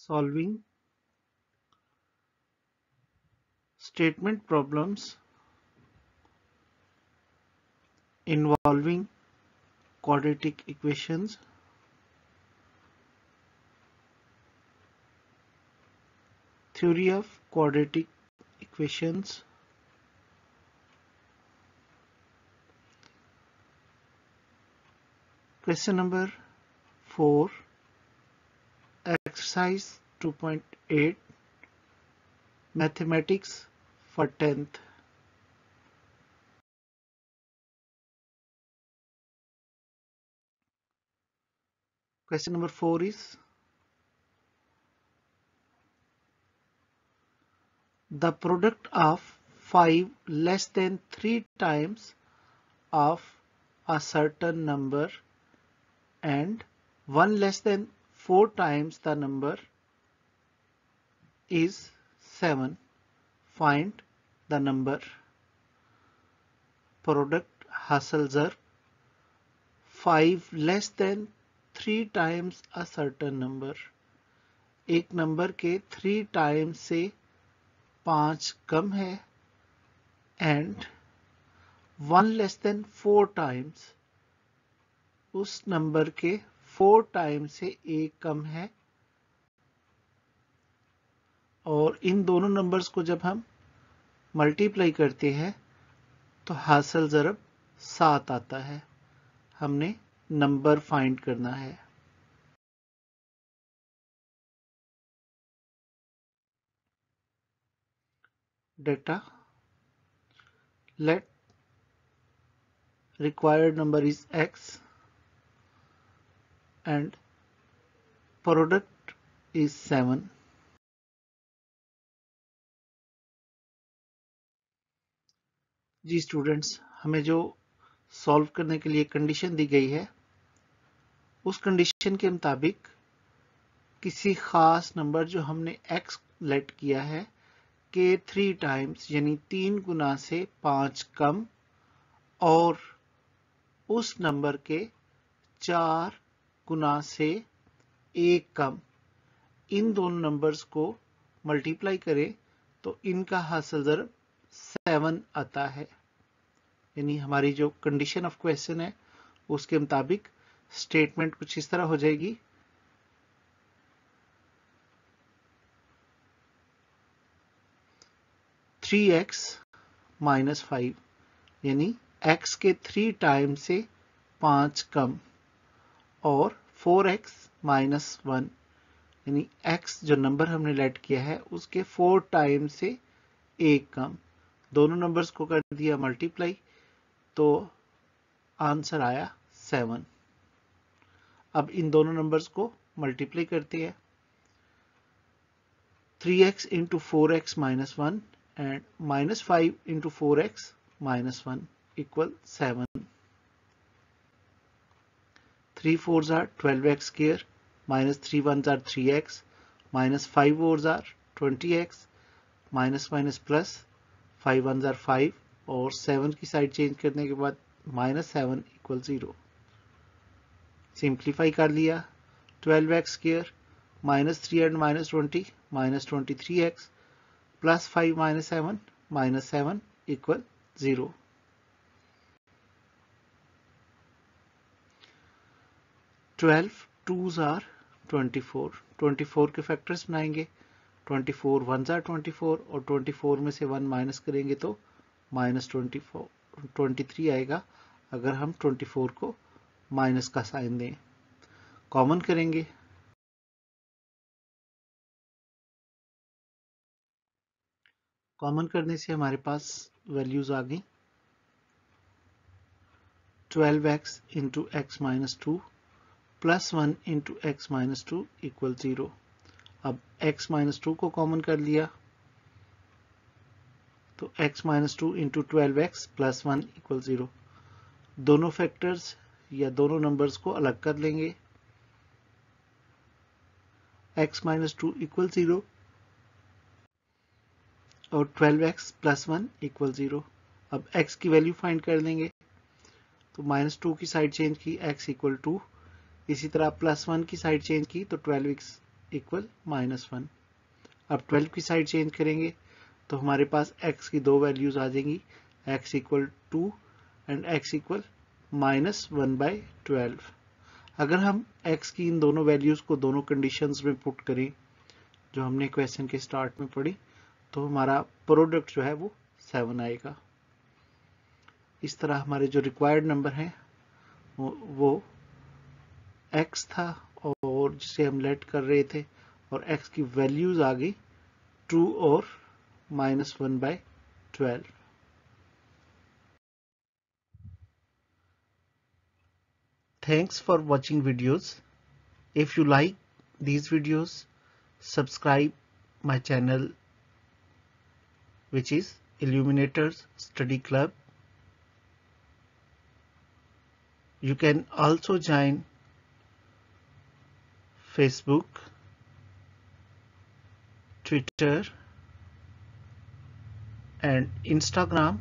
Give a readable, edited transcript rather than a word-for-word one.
Solving statement problems involving quadratic equations. Theory of quadratic equations. Question number 4, exercise 2.8, mathematics for 10th. Question number 4 is, the product of 5 less than 3 times of a certain number and 1 less than 4 times the number is 7. Find the number. Product हासिल ज़र 5 less than 3 times a certain number. एक number के 3 times से 5 कम है and 1 less than 4 times उस number के 4 times से 1 कम है और इन दोनों नंबर्स को जब हम मल्टीप्लाई करते हैं तो हासिल ज़रब 7 आता है. हमने नंबर फाइंड करना है. Data. Let required number is x and product is 7. जी स्टूडेंट्स, हमें जो सॉल्व करने के लिए कंडीशन दी गई है उस कंडीशन के मुताबिक किसी खास नंबर जो हमने x लेट किया है के 3 टाइम्स यानी 3 गुना से 5 कम और उस नंबर के 4 गुना से 1 कम, इन दोनों नंबर्स को मल्टीप्लाई करें तो इनका हासिल ज़रब 7 आता है. यानी हमारी जो कंडीशन ऑफ क्वेश्चन है उसके मुताबिक स्टेटमेंट कुछ इस तरह हो जाएगी. थ्री एक्स माइनस 5 यानी x के 3 टाइम से 5 कम और 4x माइनस 1 यानी x जो नंबर हमने लेट किया है उसके 4 टाइम से 1 कम. दोनों नंबर्स को कर दिया मल्टीप्लाई तो आंसर आया 7. अब इन दोनों नंबर्स को मल्टीप्लाई करते हैं. 3x into 4x minus 1 and minus 5 into 4x minus 1 equal 7. 3 4s are 12x square, minus 3 1s are 3x, minus 5 4s are 20x, minus minus plus 5 1s are 5 और 7 की side change करने के बाद minus 7 equal 0. Simplify कर लिया. 12x square minus 3 and minus 20 minus 23x plus 5 minus 7 equal 0. 12 2s are 24. 24 के factors बनाएंगे. 24 1s are 24 और 24 में से 1 माइनस करेंगे तो माइनस 23 आएगा अगर हम 24 को माइनस का साइन दें. कॉमन करेंगे. कॉमन करने से हमारे पास वैल्यूज आ गई. 12x into x minus 2 plus 1 into x minus 2 equal 0. अब x माइनस 2 को कॉमन कर लिया तो x minus 2 into 12x plus 1 equal 0. दोनों फैक्टर्स या दोनों नंबर्स को अलग कर लेंगे. x माइनस 2 इक्वल 0 और 12x प्लस 1 इक्वल 0. अब x की वैल्यू फाइंड कर लेंगे तो माइनस 2 की साइड चेंज की x इक्वल 2. इसी तरह प्लस 1 की साइड चेंज की तो 12x इक्वल -1। अब 12 की साइड चेंज करेंगे तो हमारे पास x की दो वैल्यूज आ जाएंगी, x equal 2 and x equal -1/12। अगर हम x की इन दोनों वैल्यूज को दोनों कंडीशंस में पुट करें जो हमने क्वेश्चन के स्टार्ट में पढ़ी, तो हमारा प्रोडक्ट जो है वो 7 आएगा। इस तरह हमारे जो रिक्वायर्ड नंबर हैं वो x था और जिसे हम लेट कर रहे थे, और x की वैल्यूज आ गई 2 और -1/12। Thanks for watching videos. If you like these videos, subscribe my channel, which is Illuminators Study Club. You can also join Facebook, Twitter and Instagram